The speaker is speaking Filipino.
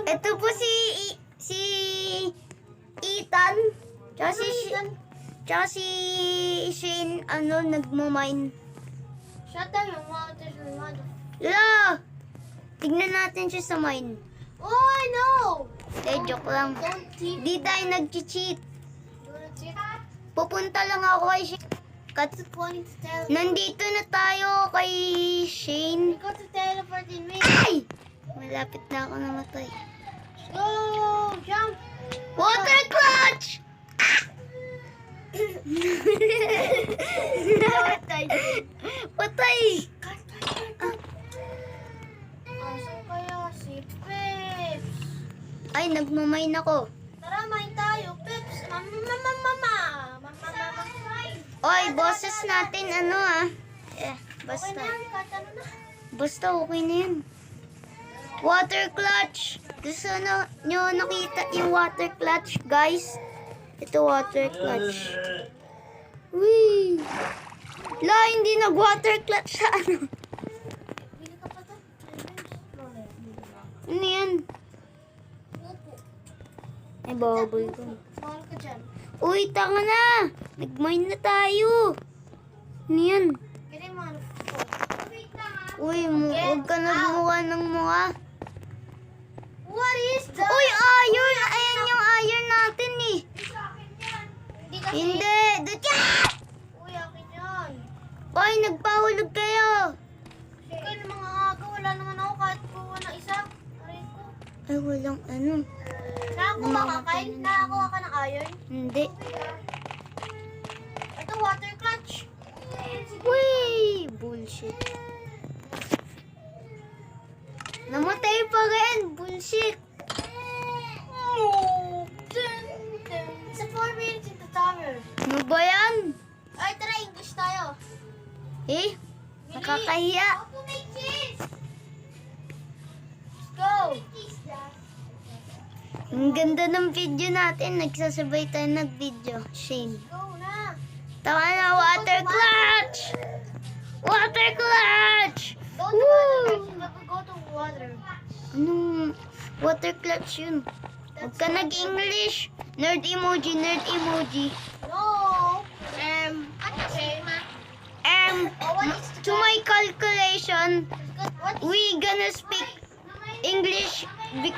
Ito po si Ethan. Tsaka si Shane, nagmamine. Shut down your mother's mother. La! Tignan natin siya sa mine. Oh, I know! Joke lang. Don't cheat. Di tayo nag-cheat. Don't cheat. Pupunta lang ako kay Shane. Got to point to tell. Nandito na tayo kay Shane. We got to teleport in me. Ay! Malapit na ako namatay. Go! Jump! Water clutch! Patay. Patay! Asan kaya si Peps? Ay, nagmamine ako. Tara, main tayo. Peps! Mama! Oy, boses natin Okay basta. na, kahit ano na. Basta okay na yan. Water clutch. Gusto nyo nakita yung water clutch, guys? Ito water clutch. Whee! La, hindi nag-water clutch sa ano. Bili ka pa to. Ano yan? Upo. Ay, bubble ko. Mahal ka dyan. Uy, tanga na! Nag-mine na tayo. Ano yan? Giri mo ano po. Uy, huwag ka nagmukha ng mukha. What is that? Uy, iron! Ayan yung iron natin eh. Sa akin yan. Hindi kasi. Hindi! Uy, akin yan. Uy, nagpahulog kayo. Ikaw ng mga aga, wala naman ako kahit kuha na isa. Aray ko. Ay, walang ano. Nakakuha ka kain? Nakakuha ka ng iron? Hindi. Ito, water clutch. Uy! Bullshit. Namatay pa rin. Bullshit. Sa 4 minutes in the tower. Ano ba yan? Ay, tara, English tayo. Eh? Nakakahiya. How to make cheese? Let's go. Ang ganda ng video natin. Nagsasabay tayo nag-video. Shane. Go na. Tama na, water clutch! Water clutch! Go to water. Never go to water. Anong water clutch yun? Huwag ka nag-English. Nerd emoji, nerd emoji. No. Ano say, ma? To my calculation, What? we gonna speak English because